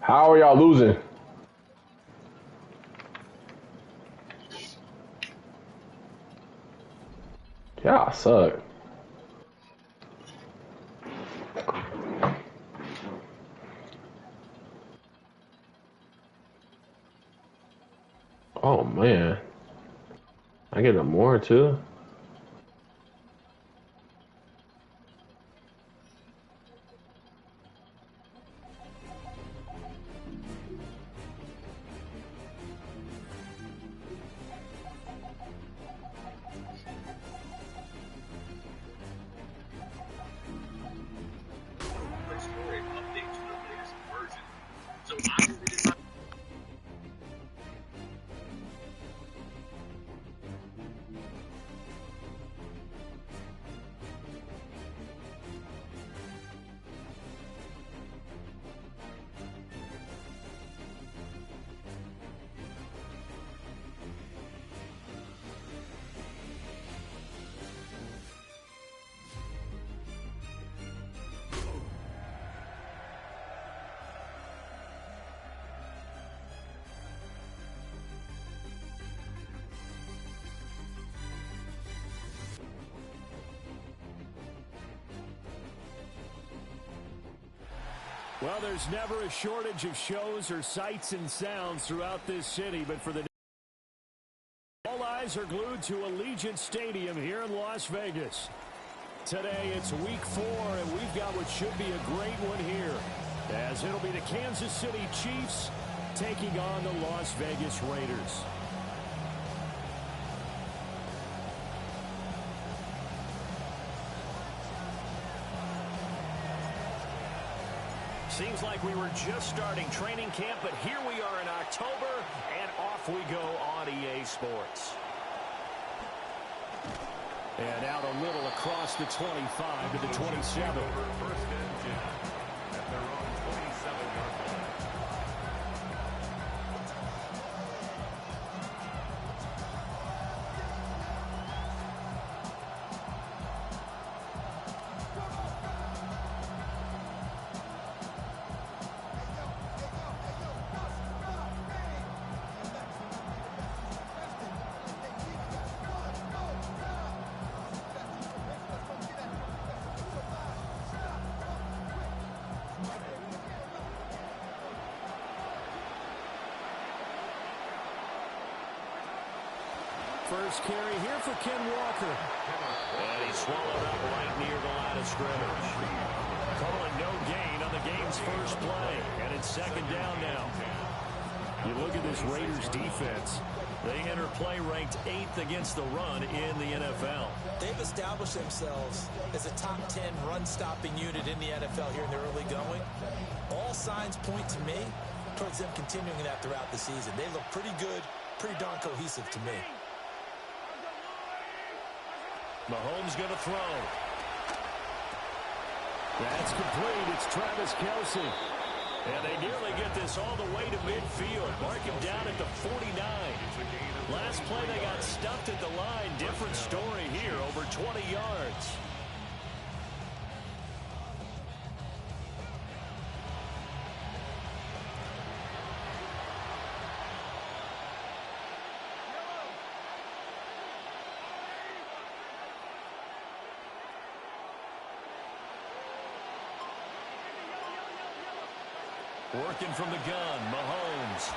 How are y'all losing? Y'all suck. Oh man. I get a more too. Well, there's never a shortage of shows or sights and sounds throughout this city, but for the all eyes are glued to Allegiant Stadium here in Las Vegas. Today it's week 4, and we've got what should be a great one here, as it'll be the Kansas City Chiefs taking on the Las Vegas Raiders. Seems like we were just starting training camp, but here we are in October, and off we go on EA Sports. And out a little across the 25 to the 27. First and 10 at their own 27-yard line. First carry here for Ken Walker. And he swallowed up right near the line of scrimmage. Calling no gain on the game's first play. And it's second down now. You look at this Raiders defense. They enter play ranked 8th against the run in the NFL. They've established themselves as a top 10 run-stopping unit in the NFL here in the early going. All signs point to me towards them continuing that throughout the season. They look pretty good, pretty darn cohesive to me. Mahomes going to throw. That's complete. It's Travis Kelce. And they nearly get this all the way to midfield. Mark him down at the 49. Last play they got stuffed at the line. Different story here, over 20 yards. Working from the gun, Mahomes.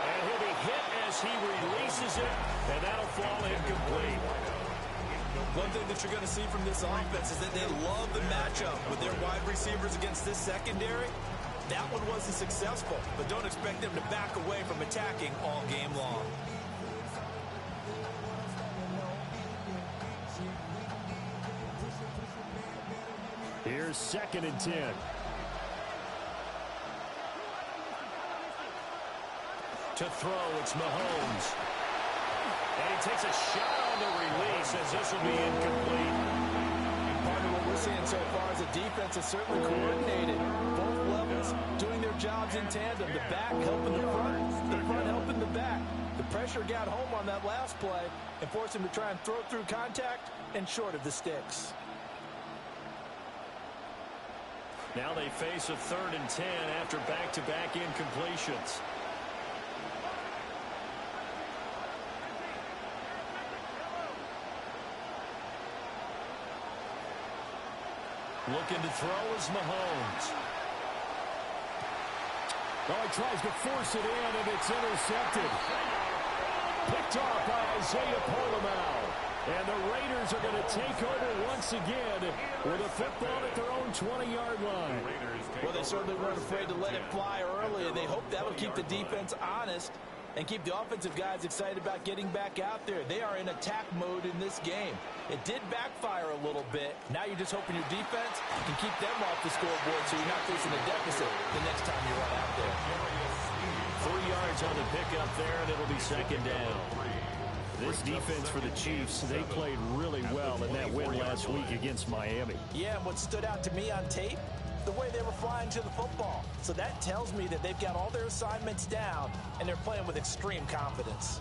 And he'll be hit as he releases it, and that'll fall incomplete. One thing that you're going to see from this offense is that they love the matchup with their wide receivers against this secondary. That one wasn't successful, but don't expect them to back away from attacking all game long. Here's second and 10. To throw, it's Mahomes. And he takes a shot on the release as this will be incomplete. Part of what we're seeing so far is the defense is certainly coordinated. Both levels doing their jobs in tandem. The back helping the front helping the back. The pressure got home on that last play and forced him to try and throw through contact and short of the sticks. Now they face a 3rd and 10 after back-to-back incompletions. Looking to throw is Mahomes. Oh, he tries to force it in, and it's intercepted. Picked off by Isaiah Polamau. And the Raiders are going to take over once again with a football at their own 20-yard line. Well, they certainly weren't afraid to let it fly early, and they hope that'll keep the defense honest and keep the offensive guys excited about getting back out there. They are in attack mode in this game. It did backfire a little bit. Now you're just hoping your defense can keep them off the scoreboard so you're not facing a deficit the next time you run out there. 3 yards on the pickup there, and it'll be 2nd down. This defense for the Chiefs, they played really well in that win last week against Miami. Yeah, and what stood out to me on tape, the way they were flying to the football. So that tells me that they've got all their assignments down, and they're playing with extreme confidence.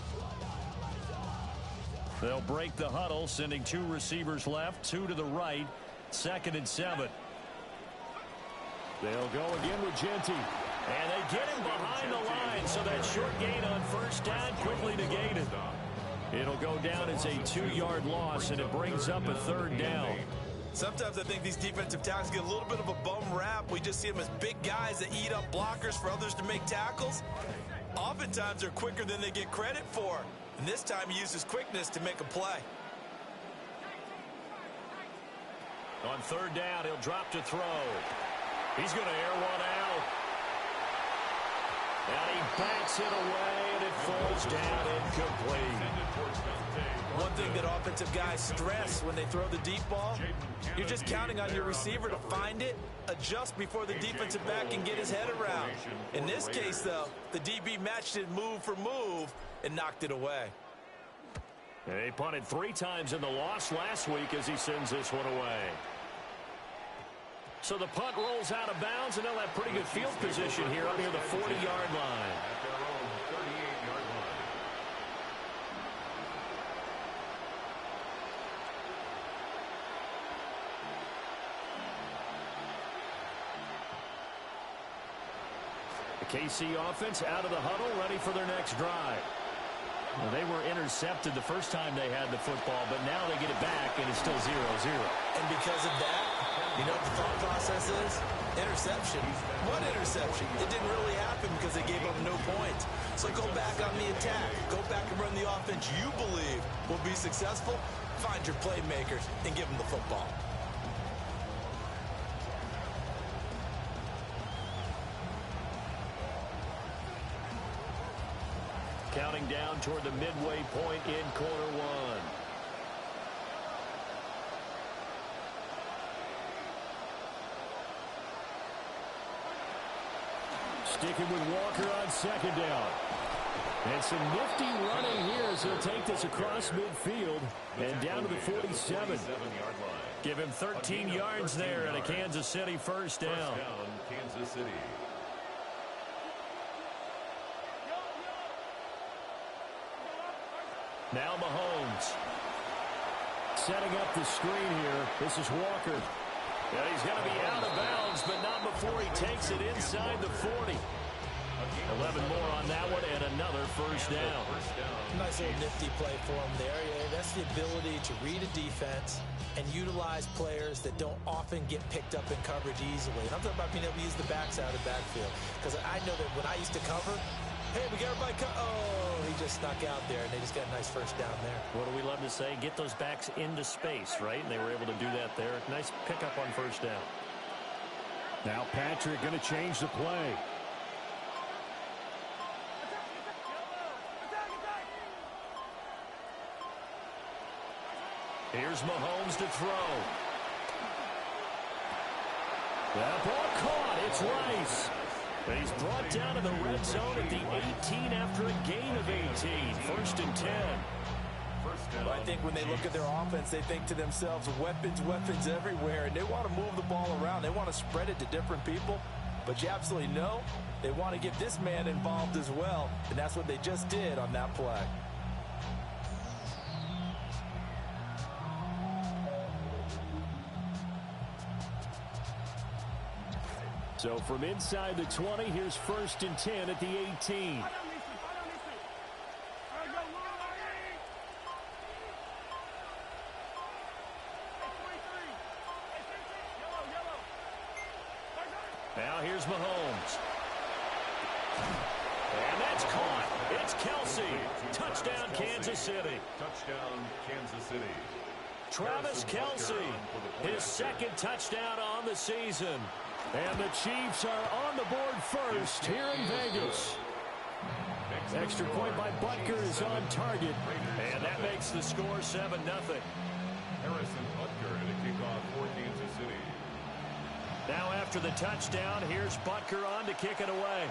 They'll break the huddle, sending 2 receivers left, 2 to the right, 2nd and 7. They'll go again with Genty. And they get him behind the line, so that short gain on 1st down quickly negated. It'll go down as a 2-yard loss, and it brings up a 3rd down. Sometimes I think these defensive tackles get a little bit of a bum rap. We just see them as big guys that eat up blockers for others to make tackles. Oftentimes they're quicker than they get credit for. And this time he uses quickness to make a play. On 3rd down, he'll drop to throw. He's going to air one out. And he backs it away, and it falls down incomplete. One thing that offensive guys stress when they throw the deep ball, you're just counting on your receiver to find it, adjust before the defensive back can get his head around. In this case, though, the DB matched it move for move and knocked it away. They punted 3 times in the loss last week as he sends this one away. So the punt rolls out of bounds, and they'll have pretty good field position here up near the 40-yard line. The KC offense out of the huddle, ready for their next drive. Well, they were intercepted the first time they had the football, but now they get it back, and it's still 0-0. And because of that, you know what the thought process is? Interception. What interception? It didn't really happen because they gave up no points. So go back on the attack. Go back and run the offense you believe will be successful. Find your playmakers and give them the football. Counting down toward the midway point in quarter 1. Sticking with Walker on 2nd down. And some nifty running here as he'll take this across midfield and down to the 47. Give him 13 yards there and a Kansas City 1st down. Kansas City. Now Mahomes. Setting up the screen here. This is Walker. And he's going to be out of bounds, but not before he takes it inside the 40. 11 more on that one and another 1st down. Nice little nifty play for him there. Yeah, that's the ability to read a defense and utilize players that don't often get picked up in coverage easily. And I'm talking about being able to use the backs out of the backfield. Because I know that when I used to cover, hey, we got everybody oh, he just snuck out there, and they just got a nice 1st down there. What do we love to say? Get those backs into space, right? And they were able to do that there. Nice pickup on 1st down. Now Patrick going to change the play. Here's Mahomes to throw. That ball caught. It's Rice. And he's brought down to the red zone at the 18 after a gain of 18. 1st and 10. Well, I think when they look at their offense, they think to themselves, weapons, weapons everywhere, and they want to move the ball around. They want to spread it to different people. But you absolutely know they want to get this man involved as well, and that's what they just did on that play. So from inside the 20, here's 1st and 10 at the 18. Now here's Mahomes. And that's caught. It's Kelsey. Touchdown, Kansas City. Touchdown, Kansas City. Travis Kelsey, his 2nd touchdown on the season. And the Chiefs are on the board first here in Vegas. Extra point by Butker is on target. And that makes the score 7-0. Harrison Butker to kick off for Kansas City. Now after the touchdown, here's Butker on to kick it away.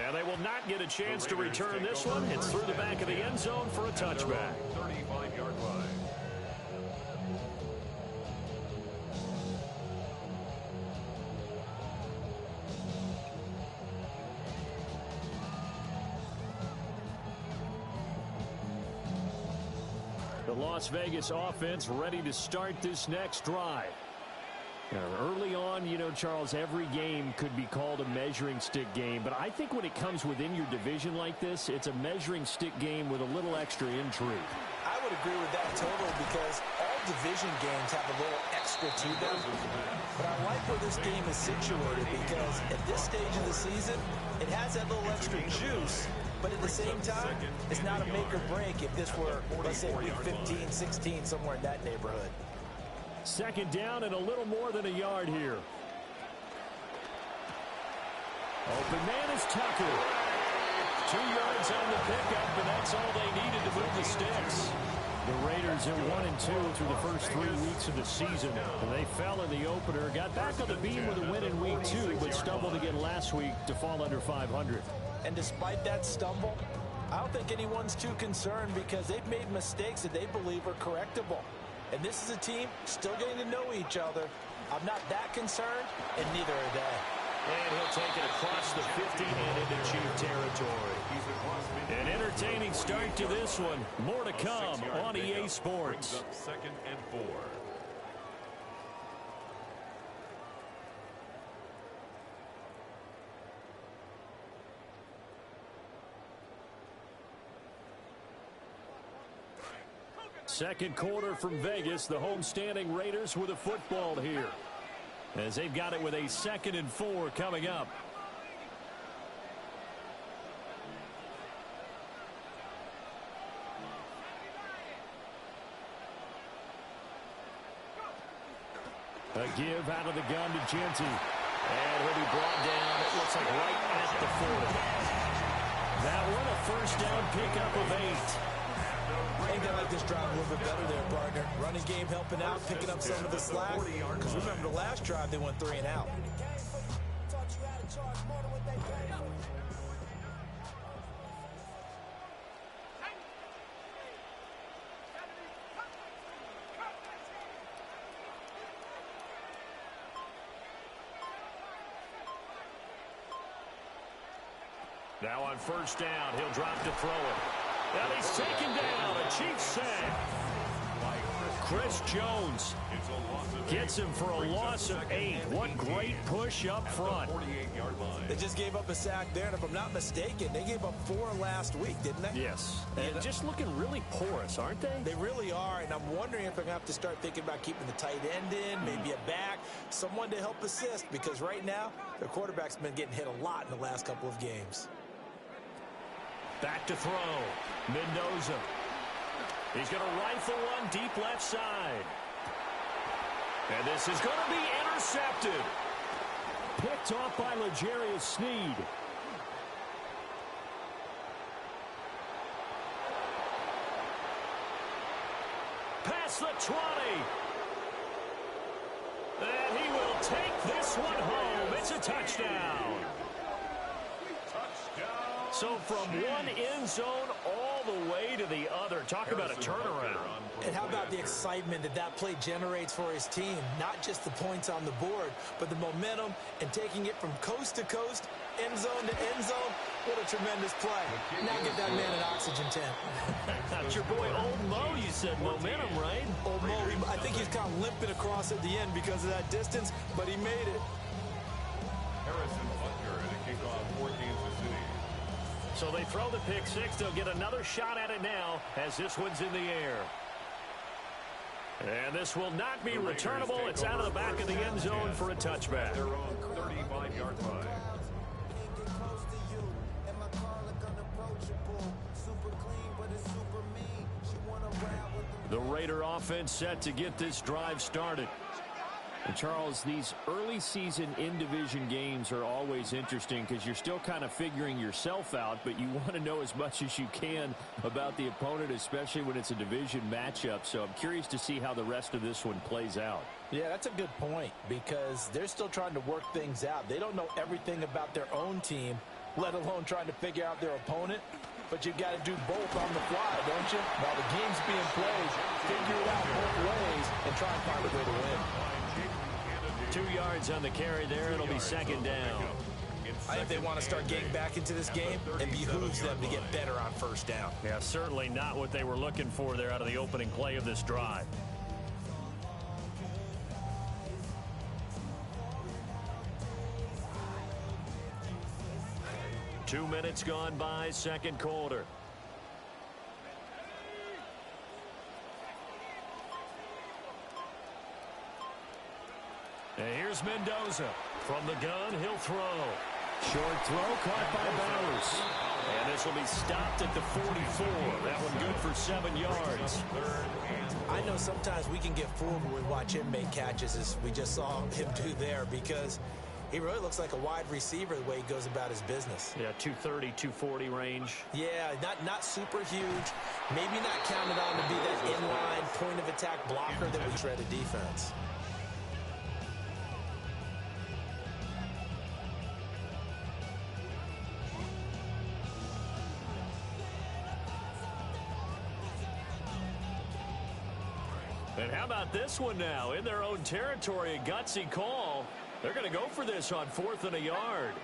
And they will not get a chance to return this one. It's through the back of the end zone for a touchback. 35-yard line. The Las Vegas offense ready to start this next drive. Early on, you know, Charles, every game could be called a measuring stick game. But I think when it comes within your division like this, it's a measuring stick game with a little extra intrigue. I would agree with that totally because all division games have a little extra to them. But I like where this game is situated because at this stage of the season, it has that little extra juice. But at the same time, it's not a make or break if this were, let's say, week 15, 16, somewhere in that neighborhood. 2nd down and a little more than a yard here. Open man is Tucker. 2 yards on the pickup, and that's all they needed to move the sticks. The Raiders are 1-2 through the first 3 weeks of the season. They fell in the opener, got back on the beam with a win in week 2, but stumbled again last week to fall under 500. And despite that stumble, I don't think anyone's too concerned because they've made mistakes that they believe are correctable. And this is a team still getting to know each other. I'm not that concerned, and neither are they. And he'll take it across the 50 and into Chief territory. An entertaining start to this one. More to come on EA Sports. 2nd and 4. Second quarter from Vegas. The homestanding Raiders with a football here, as they've got it with a 2nd and 4 coming up. A give out of the gun to Genty. And he'll be brought down, it looks like right at the 40. That one a 1st down pickup of 8. I think they like this drive a little bit better there, partner. Running game helping out, picking up some of the slack. Because remember, the last drive they went 3 and out. Now on 1st down, he'll drop to throw it. And he's taken down. A Chiefs sack. Chris Jones gets him for a loss of 8. What great push up front. They just gave up a sack there, and if I'm not mistaken, they gave up 4 last week, didn't they? Yes. And just looking really porous, aren't they? They really are, and I'm wondering if they're going to have to start thinking about keeping the tight end in, maybe a back, someone to help assist, because right now, their quarterback's been getting hit a lot in the last couple of games. Back to throw. Mendoza. He's going to rifle one deep left side. And this is going to be intercepted. Picked off by L'Jarius Sneed. Past the 20. And he will take this one home. It's a touchdown. So from one end zone all the way to the other. Talk about a turnaround. And how about the excitement that that play generates for his team? Not just the points on the board, but the momentum and taking it from coast to coast end zone to end zone. What a tremendous play. Now give that man an oxygen tank. That's your boy Old Mo, you said. Momentum, right? Old Mo, I think he's kind of limping across at the end because of that distance, but he made it. Harrison Butker to kick off for Kansas City. So they throw the pick six. They'll get another shot at it now as this one's in the air. And this will not be returnable. It's out of the back of the end zone for a touchback. Their own 35-yard line. The Raider offense set to get this drive started. And Charles, these early season in-division games are always interesting because you're still kind of figuring yourself out, but you want to know as much as you can about the opponent, especially when it's a division matchup. So I'm curious to see how the rest of this one plays out. Yeah, that's a good point because they're still trying to work things out. They don't know everything about their own team, let alone trying to figure out their opponent. But you've got to do both on the fly, don't you? While the game's being played, figure it out both ways and try and find a way to win. 2 yards on the carry there. It'll be second down. I think they want to start getting back into this game and behooves them to get better on first down. Yeah, certainly not what they were looking for there out of the opening play of this drive. Two minutes gone by, second quarter. And here's Mendoza. From the gun, he'll throw. Short throw caught by Bowers. And this will be stopped at the 44. That one good for 7 yards. I know sometimes we can get fooled when we watch him make catches, as we just saw him do there, because he really looks like a wide receiver the way he goes about his business. Yeah, 230, 240 range. Yeah, not super huge. Maybe not counted on to be that inline point-of-attack blocker that we shred a defense. And how about this one now? In their own territory, a gutsy call. They're going to go for this on 4th and a yard.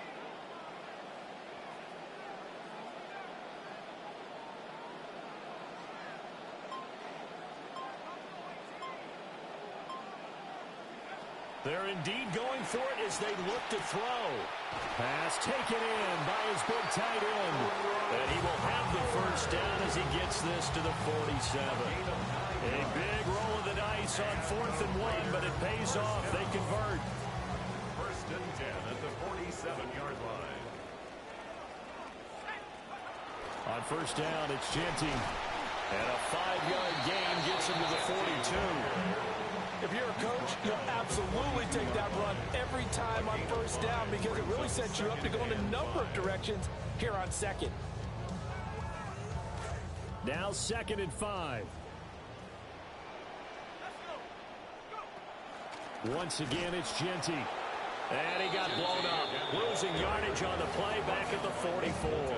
They're indeed going for it as they look to throw. Pass taken in by his big tight end. And he will have the first down as he gets this to the 47. A big roll of the dice on 4th and 1, but it pays off. They convert. First and 10 at the 47-yard line. On first down, it's Genty. And a 5-yard gain gets him to the 42. If you're a coach, you'll absolutely take that run every time on first down because it really sets you up to go in a number of directions here on second. Now 2nd and 5. Once again, it's Genty. And he got blown up. Losing yardage on the play back at the 44.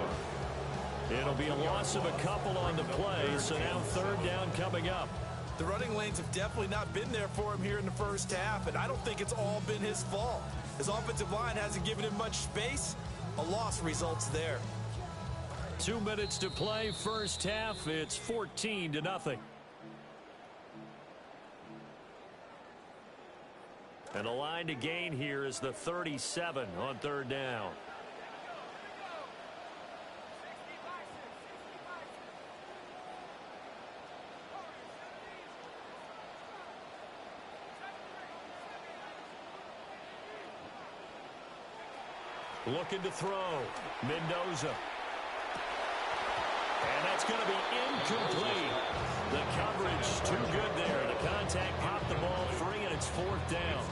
It'll be a loss of a couple on the play, so now 3rd down coming up. The running lanes have definitely not been there for him here in the first half, and I don't think it's all been his fault. His offensive line hasn't given him much space. A loss results there. 2 minutes to play, first half. It's 14-0. And the line to gain here is the 37 on 3rd down. Looking to throw. Mendoza. And that's going to be incomplete. The coverage too good there. The contact popped the ball free, and it's 4th down.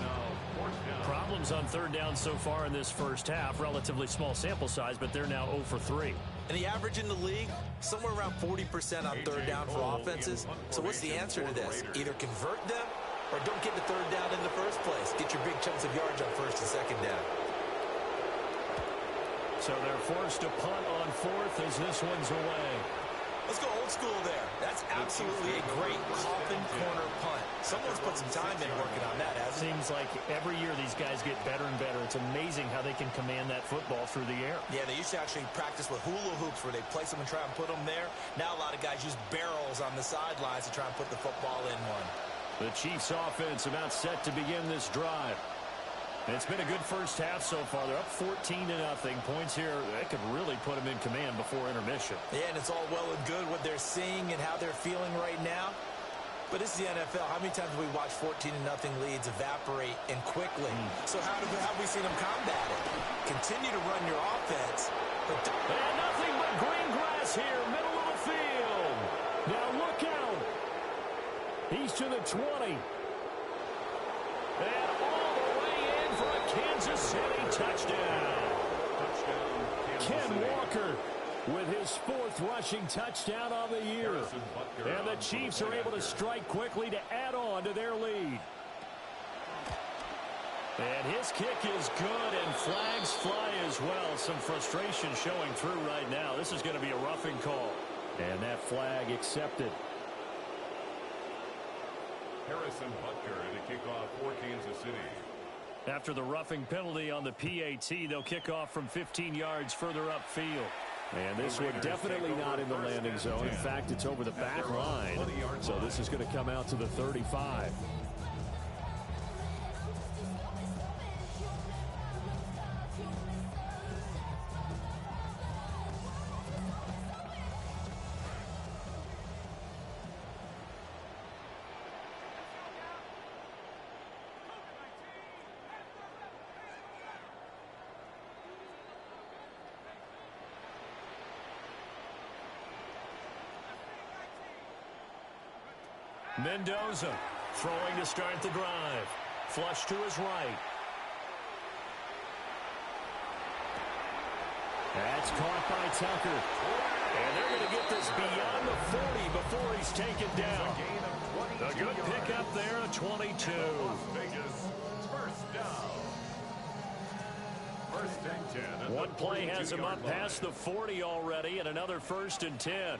Problems on 3rd down so far in this first half. Relatively small sample size, but they're now 0 for 3. And the average in the league, somewhere around 40% on 3rd down for offenses. So what's the answer to this? Either convert them or don't get the 3rd down in the first place. Get your big chunks of yards on 1st and 2nd down. So they're forced to punt on 4th as this one's away. Let's go old school there. That's absolutely a great coffin corner punt. Someone's put some time in working on that, hasn't he? Seems like every year these guys get better and better. It's amazing how they can command that football through the air. Yeah, they used to actually practice with hula hoops where they place them and try and put them there. Now a lot of guys use barrels on the sidelines to try and put the football in one. The Chiefs offense about set to begin this drive. And it's been a good first half so far. They're up 14-0. Points here, that could really put them in command before intermission. Yeah, and it's all well and good what they're seeing and how they're feeling right now. But this is the NFL. How many times have we watched 14-0 leads evaporate and quickly? So how have we seen them combat it? Continue to run your offense. But and nothing but green grass here, middle of the field. Now look out. He's to the 20. And all the way in for a Kansas City touchdown. Ken Walker with his 4th rushing touchdown on the year. And the Chiefs are able to strike quickly to add on to their lead. And his kick is good, and flags fly as well. Some frustration showing through right now. This is going to be a roughing call. And that flag accepted. Harrison Butker to kick off for Kansas City. After the roughing penalty on the PAT, they'll kick off from 15 yards further upfield. And this one definitely not in the landing zone. In fact, it's over the back line. So this is going to come out to the 35. Mendoza throwing to start the drive. Flush to his right. That's caught by Tucker. And they're going to get this beyond the 40 before he's taken down. A good pickup there, a 22. First down. First and 10. One play has him up past the 40 already, and another 1st and 10.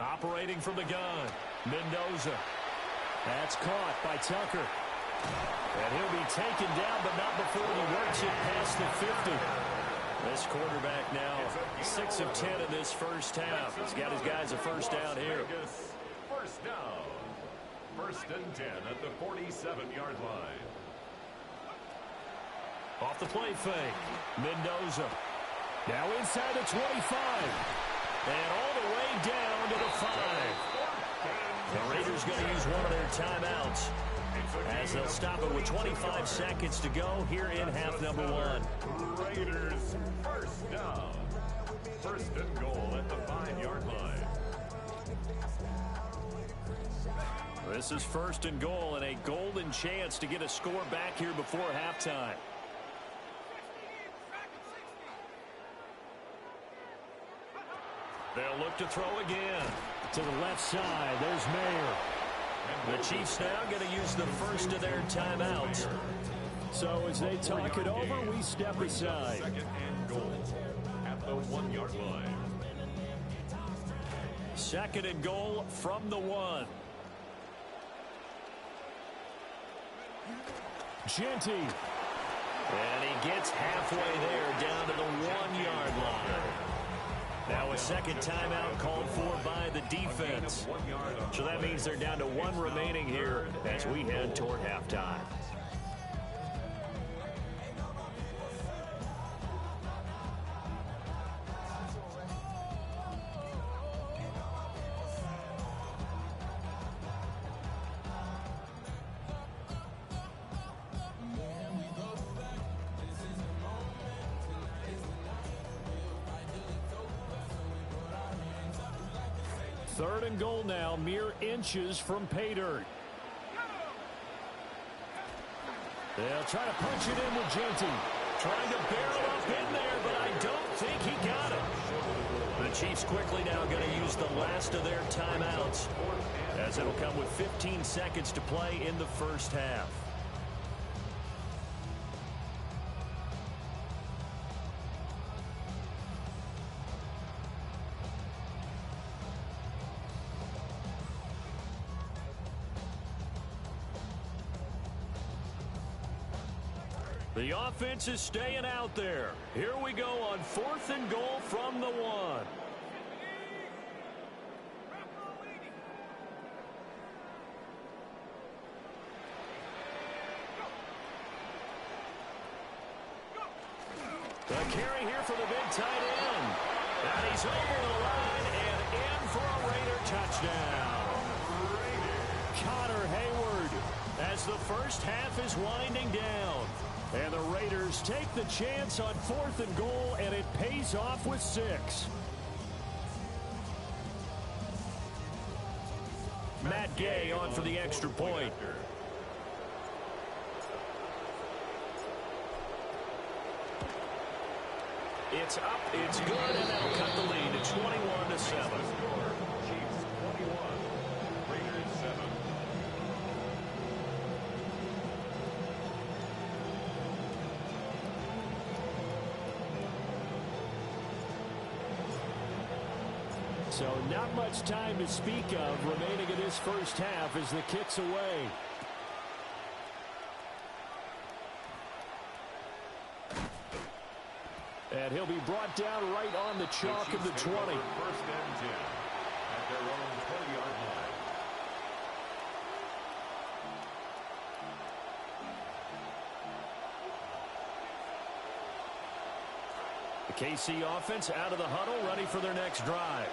Operating from the gun, Mendoza. That's caught by Tucker. And he'll be taken down, but not before he works it past the 50. This quarterback now 6 of 10 in this first half. He's got his guys a first down here. First down. First and 10 at the 47-yard line. Off the play fake, Mendoza. Now inside the 25. And all the way down to the 5. The Raiders going to use one of their timeouts as they'll stop it with 25 seconds to go here in half number 1. Raiders first down. First and goal at the 5-yard line. This is first and goal and a golden chance to get a score back here before halftime. They'll look to throw again. To the left side, there's Mayer. The Chiefs now going to use the first of their timeouts. So as they talk it over, we step aside. Second and goal at the 1-yard line. Second and goal from the 1. Genty. And he gets halfway there down to the 1-yard line. Now a second timeout called for by the defense. So that means they're down to 1 remaining here as we head toward halftime. Third and goal now, mere inches from pay dirt. They'll try to punch it in with Genty. Trying to barrel up in there, but I don't think he got it. The Chiefs quickly now going to use the last of their timeouts, as it'll come with 15 seconds to play in the first half. The offense is staying out there. Here we go on 4th and goal from the 1. The carry here for the big tight end. And he's over the line and in for a Raider touchdown. Connor Hayward as the first half is winding down. And the Raiders take the chance on 4th and goal, and it pays off with 6. Matt Gay on for the extra point. It's up, it's good, and that'll cut the lead to 21-7. Chiefs 21, Raiders 7. So not much time to speak of remaining in this first half as the kick's away. And he'll be brought down right on the chalk of the 20. First and 10 at their own 20-yard line. The KC offense out of the huddle, ready for their next drive.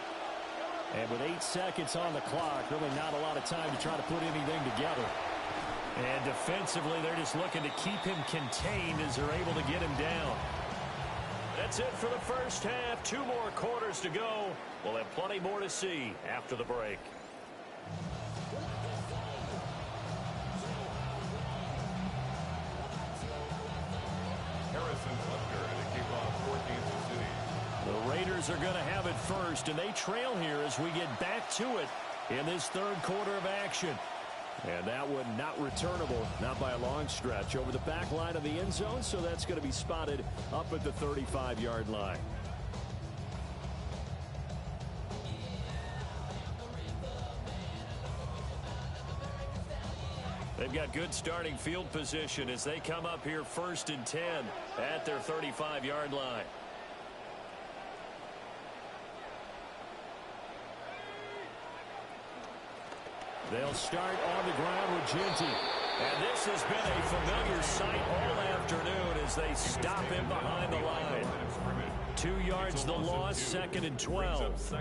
And with 8 seconds on the clock, really not a lot of time to try to put anything together. And defensively, they're just looking to keep him contained as they're able to get him down. That's it for the first half. 2 more quarters to go. We'll have plenty more to see after the break. Harrison Butker to kick off for Kansas City. The Raiders are going to have it first, and they trail here as we get back to it in this third quarter of action. And that one not returnable, not by a long stretch, over the back line of the end zone, so that's going to be spotted up at the 35-yard line. They've got good starting field position as they come up here 1st and 10 at their 35-yard line. They'll start on the ground with Ginty. And this has been a familiar sight all afternoon as they stop him behind the line. 2 yards the loss, 2nd and 12.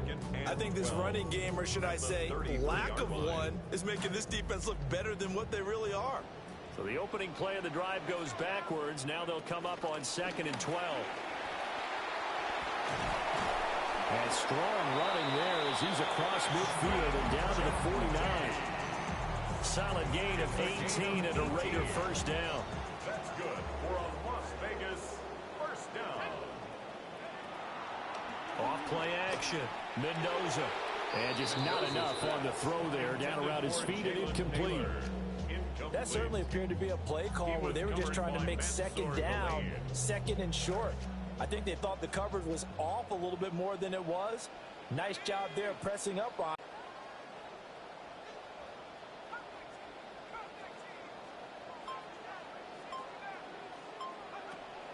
I think this running game, or should I say lack of one, is making this defense look better than what they really are. So the opening play of the drive goes backwards. Now they'll come up on 2nd and 12. And strong running there as he's across midfield and down to the 49. Solid gain of 18 and a Raider first down. That's good for a Las Vegas first down. Off play action. Mendoza. And just not enough on the throw there. Down around his feet and incomplete. That certainly appeared to be a play call where they were just trying to make 2nd down, 2nd and short. I think they thought the coverage was off a little bit more than it was. Nice job there pressing up on.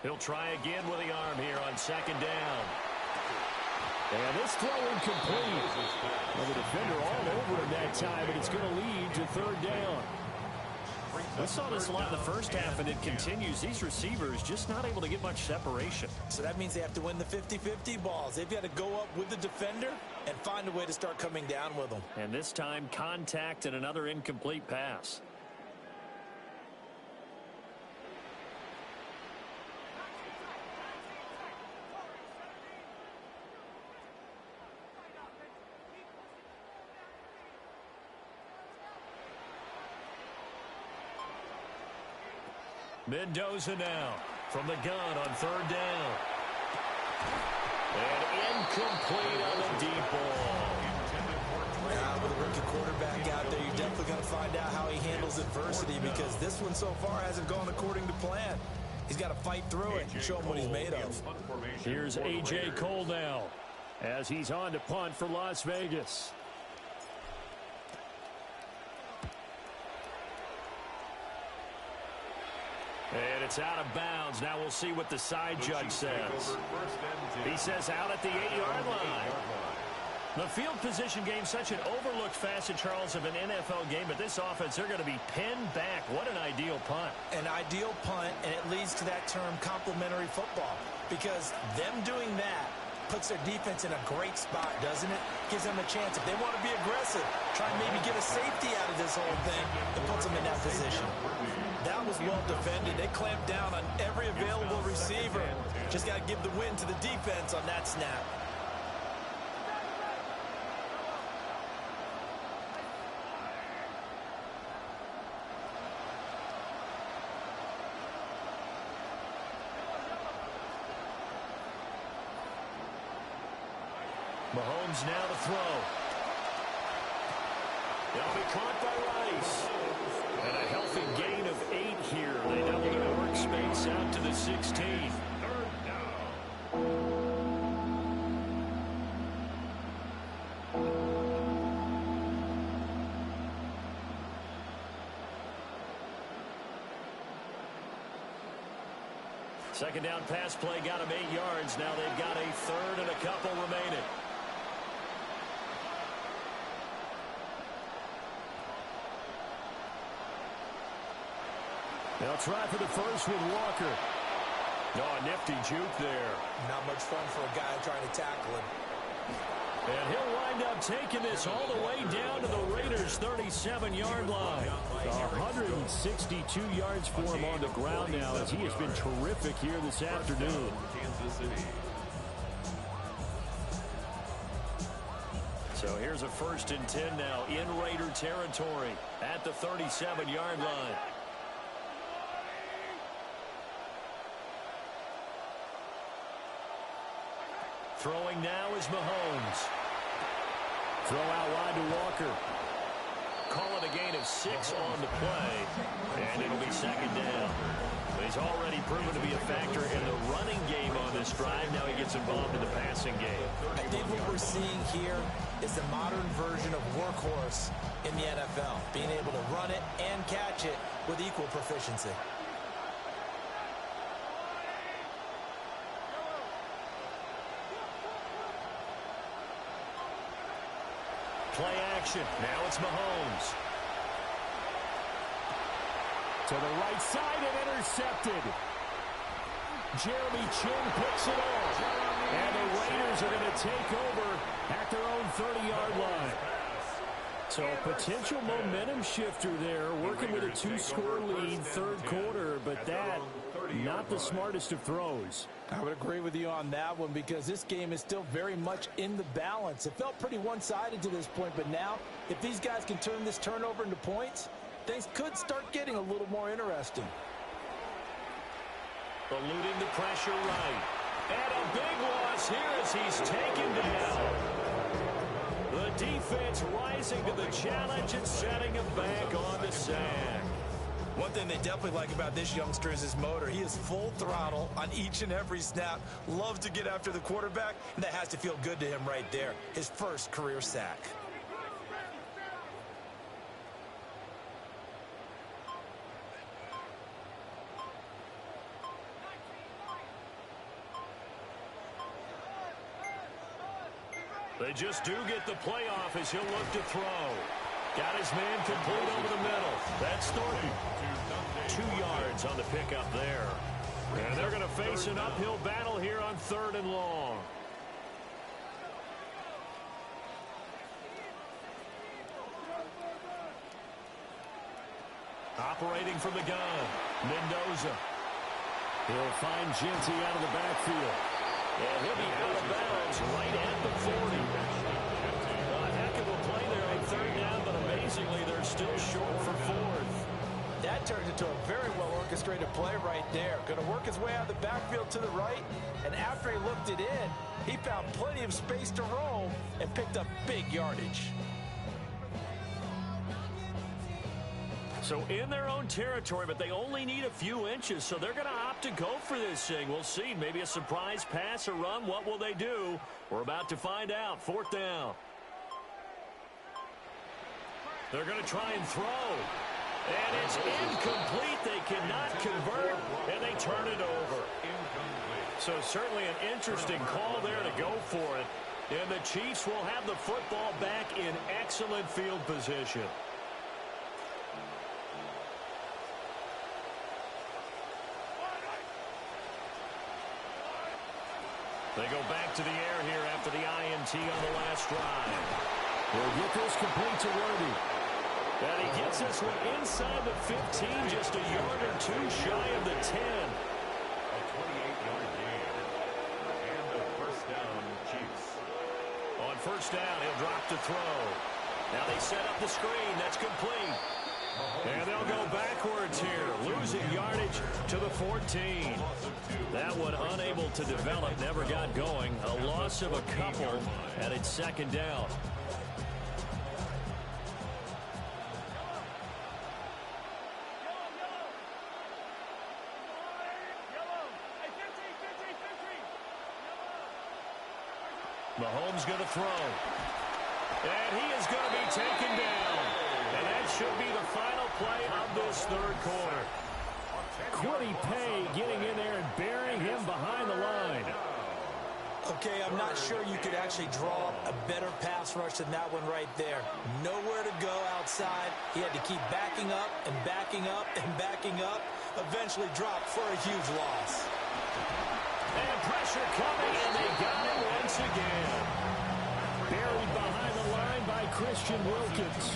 He'll try again with the arm here on 2nd down. And this throw incomplete. Well, the defender all over him that time, but it's going to lead to 3rd down. We saw this a lot in the first half, and it continues. These receivers just not able to get much separation. So that means they have to win the 50-50 balls. They've got to go up with the defender and find a way to start coming down with them. And this time, contact and another incomplete pass. Mendoza now from the gun on 3rd down. And incomplete on the deep ball. With a rookie quarterback out there, you're definitely going to find out how he handles adversity, because this one so far hasn't gone according to plan. He's got to fight through it and show him what he's made of. Here's A.J. Cole now as he's on to punt for Las Vegas. And it's out of bounds. Now we'll see what the side judge says. He says out at the 8-yard line. The field position game, such an overlooked facet, Charles, of an NFL game, but this offense, they're going to be pinned back. What an ideal punt. An ideal punt, and it leads to that term complementary football, because them doing that puts their defense in a great spot, doesn't it? Gives them a chance. If they want to be aggressive, try and maybe get a safety out of this whole thing, it puts them in that position. That was well defended. They clamped down on every available receiver. Just got to give the win to the defense on that snap. Mahomes now to throw. They'll be caught by Rice. And a healthy gain of 8 here. They double the workspace out to the 16. Third down. Second down pass play got them 8 yards. Now they've got a third and a couple remaining. They'll try for the first with Walker. Oh, a nifty juke there. Not much fun for a guy trying to tackle him. And he'll wind up taking this all the way down to the Raiders' 37-yard line. 162 yards for him on the ground now, as he has been terrific here this afternoon. Kansas City. So here's a 1st and 10 now in Raider territory at the 37-yard line. Throwing now is Mahomes. Throw out wide to Walker. Call it a gain of 6 on the play, and it'll be second down. He's already proven to be a factor in the running game on this drive. Now he gets involved in the passing game. I think what we're seeing here is the modern version of workhorse in the NFL, being able to run it and catch it with equal proficiency. Play action. Now it's Mahomes. To the right side and intercepted. Jeremy Chin picks it off. And the Raiders are going to take over at their own 30-yard line. So a potential momentum shifter there, working with a 2-score lead, third quarter, but that, not the smartest of throws. I would agree with you on that one, because this game is still very much in the balance. It felt pretty one-sided to this point, but now, if these guys can turn this turnover into points, things could start getting a little more interesting. Eluding the pressure right. And a big loss here as he's taken down. The defense rising to the challenge and setting him back on the sack. One thing they definitely like about this youngster is his motor. He is full throttle on each and every snap. Loves to get after the quarterback, and that has to feel good to him right there. His first career sack. They just do get the playoff as he'll look to throw. Got his man complete over the middle. That's Thornton. 2 yards on the pickup there. And they're going to face an uphill battle here on 3rd and long. Operating from the gun, Mendoza. He'll find Genty out of the backfield. And he'll be out of bounds right at the 40. A heck of a play there on 3rd down, but amazingly, they're still short for 4th. that turned into a very well-orchestrated play right there. Going to work his way out of the backfield to the right, and after he looked it in, he found plenty of space to roam and picked up big yardage. So in their own territory, but they only need a few inches, so they're going to opt to go for this thing. We'll see. Maybe a surprise pass or run. What will they do? We're about to find out. 4th down. They're going to try and throw. And it's incomplete. They cannot convert, and they turn it over. So certainly an interesting call there to go for it. And the Chiefs will have the football back in excellent field position. They go back to the air here after the INT on the last drive. They'll get this complete to Worthy. And he gets this one inside the 15, just a yard or two shy of the 10. A 28-yard gain. And a first down, Chiefs. On first down, he'll drop to throw. Now they set up the screen. That's complete. And they'll go backwards here, losing yardage to the 14. That one unable to develop, never got going. A loss of a couple, and it's 2nd down. Mahomes going to throw. And he is going to be taken down. And that should be the final play of this 3rd quarter. Quiddy Pay getting in there and burying him behind the line. Okay, I'm not sure you could actually draw a better pass rush than that one right there. Nowhere to go outside. He had to keep backing up and backing up and backing up. Eventually dropped for a huge loss. And pressure coming, and they got him once again. Buried behind the line by Christian Wilkins.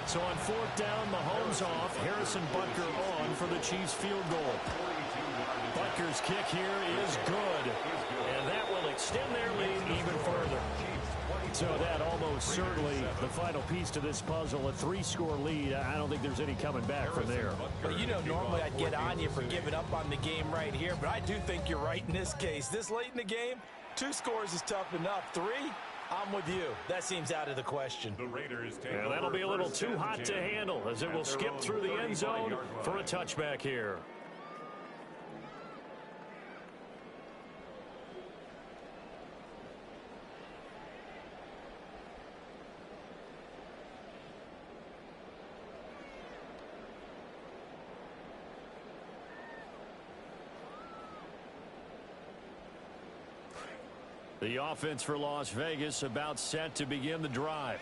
So on 4th down, Mahomes off. Harrison Butker on for the Chiefs field goal. Butker's kick here is good. And that will extend their lead even further. So that almost certainly the final piece to this puzzle, a 3-score lead. I don't think there's any coming back from there. Well, you know, normally I'd get on you for giving up on the game right here, but I do think you're right in this case. This late in the game, 2 scores is tough enough. 3, I'm with you. That seems out of the question. The Raiders take Yeah, that'll be a little too hot to handle as it will skip through the end zone for a touchback here. The offense for Las Vegas about set to begin the drive.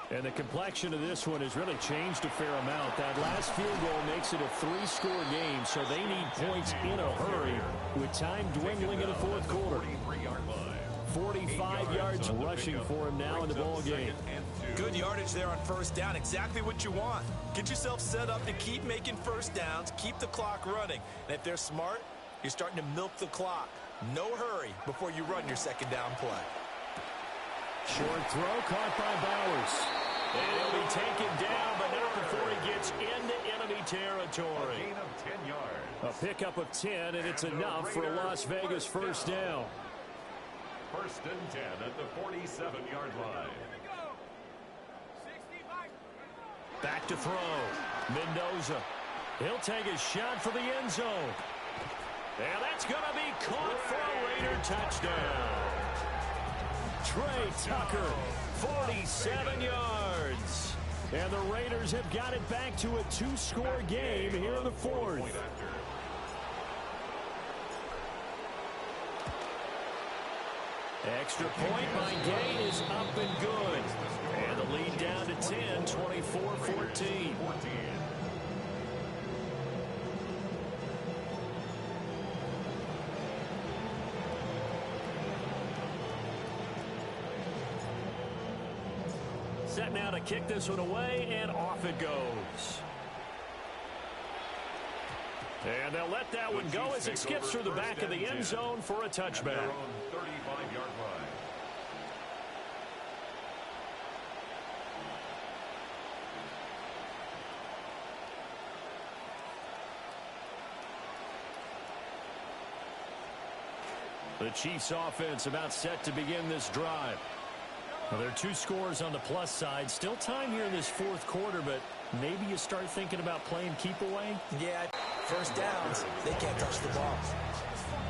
And the complexion of this one has really changed a fair amount. That last field goal makes it a 3-score game, so they need points in a hurry with time dwindling in the 4th quarter. 45 yards rushing for him now in the ball game. Good yardage there on first down. Exactly what you want. Get yourself set up to keep making first downs, keep the clock running. And if they're smart, you're starting to milk the clock. No hurry before you run your second down play. Short throw caught by Bowers. And he'll be taken down, but not before he gets into enemy territory. A gain of 10 yards. A pickup of 10, and it's enough for a Las Vegas first down. 1st and 10 at the 47-yard line. Back to throw. Mendoza. He'll take a shot for the end zone. And that's going to be caught for a Raider touchdown. Trey Tucker, 47 yards. And the Raiders have got it back to a 2-score game here in the 4th. Extra point by Gain is up and good. And the lead down to 10, 24-14. Set now to kick this one away, and off it goes. And they'll let that one go as it skips through the back of the end zone for a touchback. 35-yard line. The Chiefs offense about set to begin this drive. Well, there are 2 scores on the plus side. Still time here in this fourth quarter, but maybe you start thinking about playing keep away. Yeah, first downs, they can't touch the ball.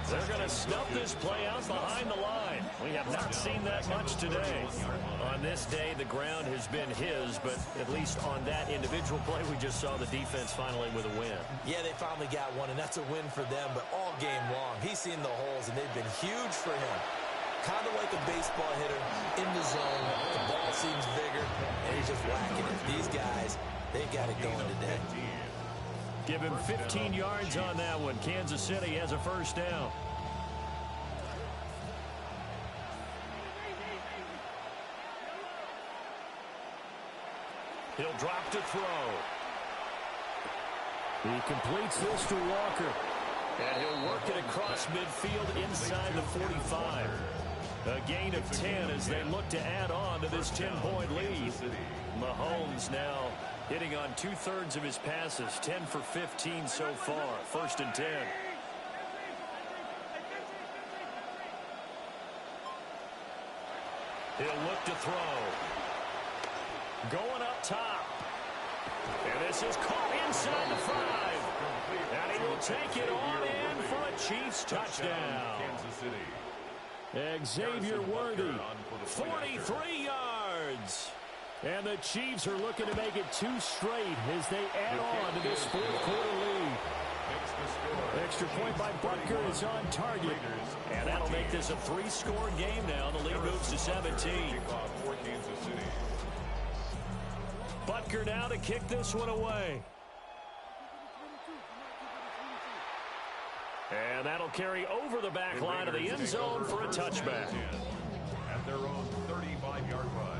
They're going to snuff this play out behind the line. We have not seen that much today. On this day, the ground has been his, but at least on that individual play, we just saw the defense finally with a win. Yeah, they finally got one, and that's a win for them, but all game long, he's seen the holes, and they've been huge for him. Kind of like a baseball hitter in the zone. The ball seems bigger, and he's just whacking it. These guys, they've got it going today. Give him 15 yards on that one. Kansas City has a first down. He'll drop to throw. He completes this to Walker. And he'll work it across midfield inside the 45. A gain of 10 as they look to add on to this 10-point lead. Mahomes now hitting on 2/3 of his passes, 10 for 15 so far. First and 10. He'll look to throw. Going up top. And this is caught inside the 5. And he will take it on in for a Chiefs touchdown. Xavier Worthy, 43 yards. And the Chiefs are looking to make it 2 straight as they add on to this fourth quarter lead. Extra point by Butker is on target. And that'll make this a 3-score game now. The lead moves to 17. Butker now to kick this one away. And that'll carry over the back line of the end zone for a touchback. At their own 35-yard line.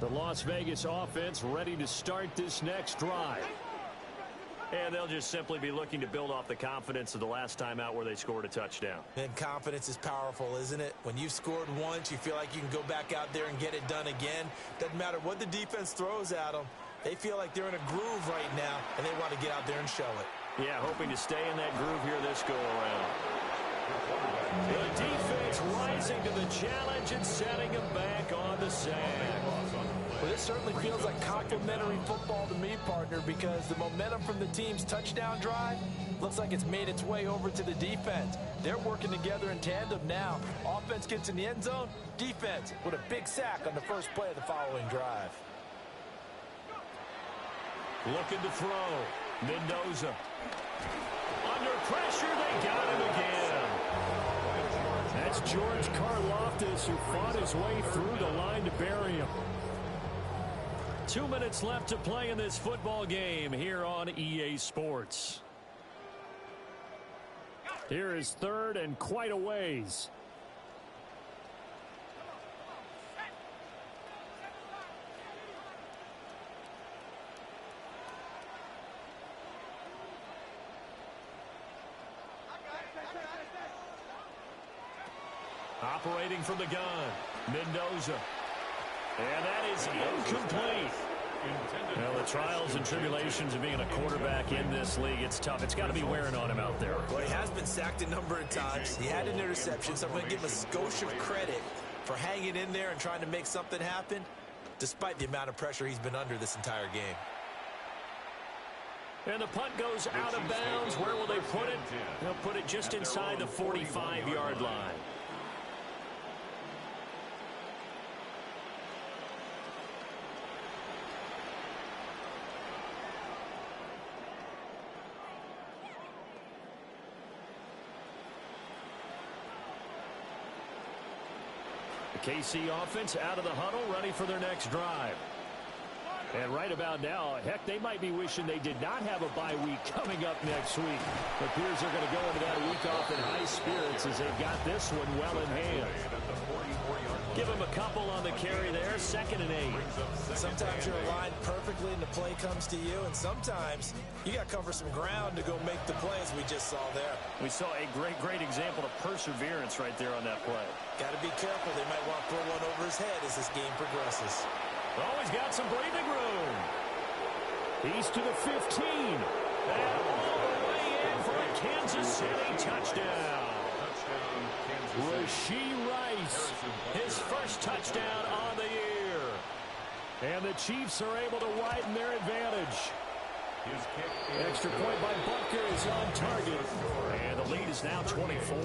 The Las Vegas offense ready to start this next drive. And they'll just simply be looking to build off the confidence of the last time out where they scored a touchdown. And confidence is powerful, isn't it? When you've scored once, you feel like you can go back out there and get it done again. Doesn't matter what the defense throws at them. They feel like they're in a groove right now, and they want to get out there and show it. Yeah, hoping to stay in that groove here this go-around. The defense rising to the challenge and setting them back on the sand. Well, this certainly feels like complimentary football to me, partner, because the momentum from the team's touchdown drive looks like it's made its way over to the defense. They're working together in tandem now. Offense gets in the end zone, defense with a big sack on the first play of the following drive. Looking to throw. Mendoza. Under pressure, they got him again. That's George Karlaftis who fought his way through the line to bury him. 2 minutes left to play in this football game here on EA Sports. Here is third and quite a ways. Operating from the gun, Mendoza. And that is incomplete. Well, the trials and tribulations of being a quarterback in this league, it's tough. It's got to be wearing on him out there. Well, he has been sacked a number of times. He had an interception, so I'm going to give him a skosh of credit for hanging in there and trying to make something happen, despite the amount of pressure he's been under this entire game. And the punt goes out of bounds. Where will they put it? They'll put it just inside the 45-yard line. KC offense out of the huddle, ready for their next drive. And right about now, heck, they might be wishing they did not have a bye week coming up next week. It appears they're going to go into that week off in high spirits as they've got this one well in hand. Give him a couple on the carry there. 2nd and 8. Sometimes you're aligned perfectly and the play comes to you, and sometimes you got to cover some ground to go make the play, as we just saw there. We saw a great example of perseverance right there on that play. Got to be careful. They might want to throw one over his head as this game progresses. Oh, he's got some breathing room. He's to the 15. And all the way in for a Kansas City touchdown. Rashee Rice, his first touchdown on the year. And the Chiefs are able to widen their advantage. Extra point by Butker is on target. And the lead is now 24.